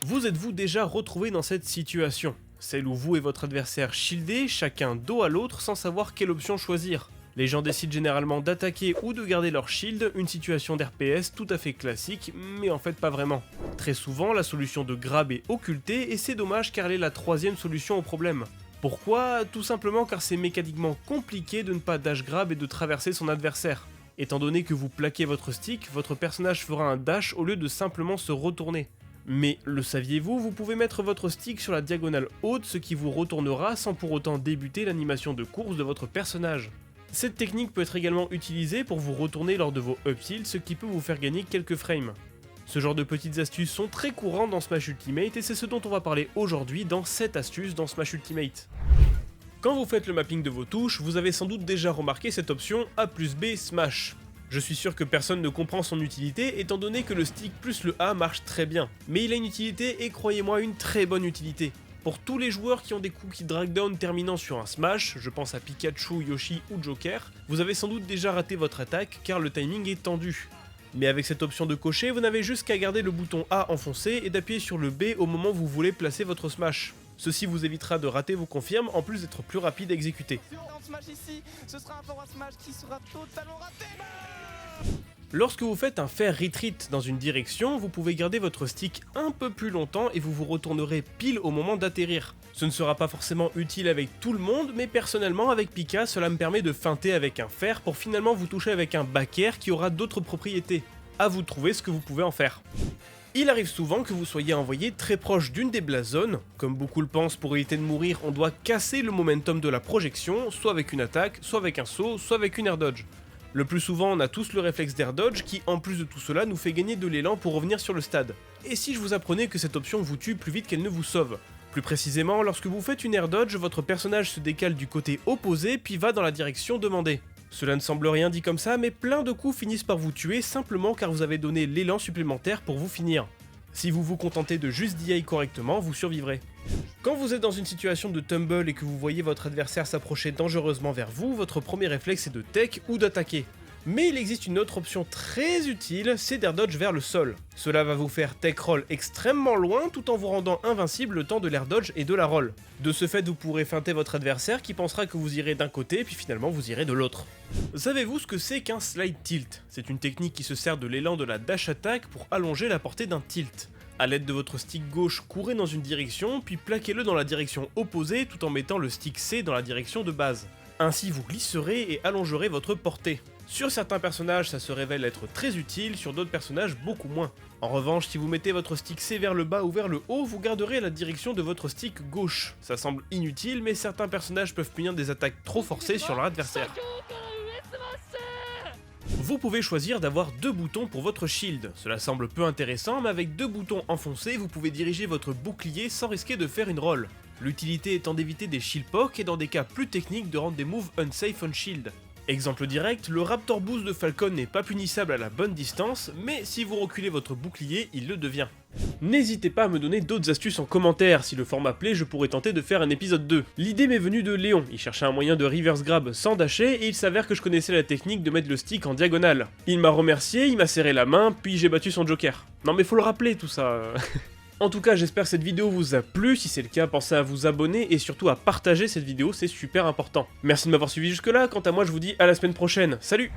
Vous êtes-vous déjà retrouvé dans cette situation? Celle où vous et votre adversaire shieldez, chacun dos à l'autre sans savoir quelle option choisir. Les gens décident généralement d'attaquer ou de garder leur shield, une situation d'RPS tout à fait classique, mais en fait pas vraiment. Très souvent, la solution de grab est occultée et c'est dommage car elle est la troisième solution au problème. Pourquoi? Tout simplement car c'est mécaniquement compliqué de ne pas dash grab et de traverser son adversaire. Étant donné que vous plaquez votre stick, votre personnage fera un dash au lieu de simplement se retourner. Mais le saviez-vous, vous pouvez mettre votre stick sur la diagonale haute, ce qui vous retournera sans pour autant débuter l'animation de course de votre personnage. Cette technique peut être également utilisée pour vous retourner lors de vos up tilts, ce qui peut vous faire gagner quelques frames. Ce genre de petites astuces sont très courantes dans Smash Ultimate et c'est ce dont on va parler aujourd'hui dans 7 astuces dans Smash Ultimate. Quand vous faites le mapping de vos touches, vous avez sans doute déjà remarqué cette option A plus B Smash. Je suis sûr que personne ne comprend son utilité étant donné que le stick plus le A marche très bien, mais il a une utilité et croyez-moi une très bonne utilité. Pour tous les joueurs qui ont des coups qui drag down terminant sur un smash, je pense à Pikachu, Yoshi ou Joker, vous avez sans doute déjà raté votre attaque car le timing est tendu. Mais avec cette option de cocher, vous n'avez juste qu'à garder le bouton A enfoncé et d'appuyer sur le B au moment où vous voulez placer votre smash. Ceci vous évitera de rater vos confirmes en plus d'être plus rapide à exécuter. Lorsque vous faites un fair retreat dans une direction, vous pouvez garder votre stick un peu plus longtemps et vous vous retournerez pile au moment d'atterrir. Ce ne sera pas forcément utile avec tout le monde, mais personnellement avec Pika, cela me permet de feinter avec un fer pour finalement vous toucher avec un back air qui aura d'autres propriétés. À vous de trouver ce que vous pouvez en faire. Il arrive souvent que vous soyez envoyé très proche d'une des blast zones. Comme beaucoup le pensent, pour éviter de mourir, on doit casser le momentum de la projection, soit avec une attaque, soit avec un saut, soit avec une air dodge. Le plus souvent, on a tous le réflexe d'air dodge qui, en plus de tout cela, nous fait gagner de l'élan pour revenir sur le stade. Et si je vous apprenais que cette option vous tue plus vite qu'elle ne vous sauve? Plus précisément, lorsque vous faites une air dodge, votre personnage se décale du côté opposé puis va dans la direction demandée. Cela ne semble rien dit comme ça, mais plein de coups finissent par vous tuer simplement car vous avez donné l'élan supplémentaire pour vous finir. Si vous vous contentez de juste DI correctement, vous survivrez. Quand vous êtes dans une situation de tumble et que vous voyez votre adversaire s'approcher dangereusement vers vous, votre premier réflexe est de tech ou d'attaquer. Mais il existe une autre option très utile, c'est d'air dodge vers le sol. Cela va vous faire tech roll extrêmement loin tout en vous rendant invincible le temps de l'air dodge et de la roll. De ce fait, vous pourrez feinter votre adversaire qui pensera que vous irez d'un côté puis finalement vous irez de l'autre. Savez-vous ce que c'est qu'un slide tilt? C'est une technique qui se sert de l'élan de la dash attack pour allonger la portée d'un tilt. A l'aide de votre stick gauche, courez dans une direction, puis plaquez-le dans la direction opposée tout en mettant le stick C dans la direction de base. Ainsi vous glisserez et allongerez votre portée. Sur certains personnages ça se révèle être très utile, sur d'autres personnages beaucoup moins. En revanche, si vous mettez votre stick C vers le bas ou vers le haut, vous garderez la direction de votre stick gauche. Ça semble inutile, mais certains personnages peuvent punir des attaques trop forcées sur leur adversaire. Vous pouvez choisir d'avoir deux boutons pour votre shield. Cela semble peu intéressant, mais avec deux boutons enfoncés, vous pouvez diriger votre bouclier sans risquer de faire une roll. L'utilité étant d'éviter des shield poke et dans des cas plus techniques de rendre des moves unsafe on shield. Exemple direct, le Raptor Boost de Falcon n'est pas punissable à la bonne distance, mais si vous reculez votre bouclier, il le devient. N'hésitez pas à me donner d'autres astuces en commentaire, si le format plaît je pourrais tenter de faire un épisode 2. L'idée m'est venue de Léon, il cherchait un moyen de reverse grab sans dasher et il s'avère que je connaissais la technique de mettre le stick en diagonale. Il m'a remercié, il m'a serré la main, puis j'ai battu son joker. Non mais faut le rappeler tout ça. En tout cas, j'espère que cette vidéo vous a plu, si c'est le cas, pensez à vous abonner et surtout à partager cette vidéo, c'est super important. Merci de m'avoir suivi jusque là, quant à moi je vous dis à la semaine prochaine, salut!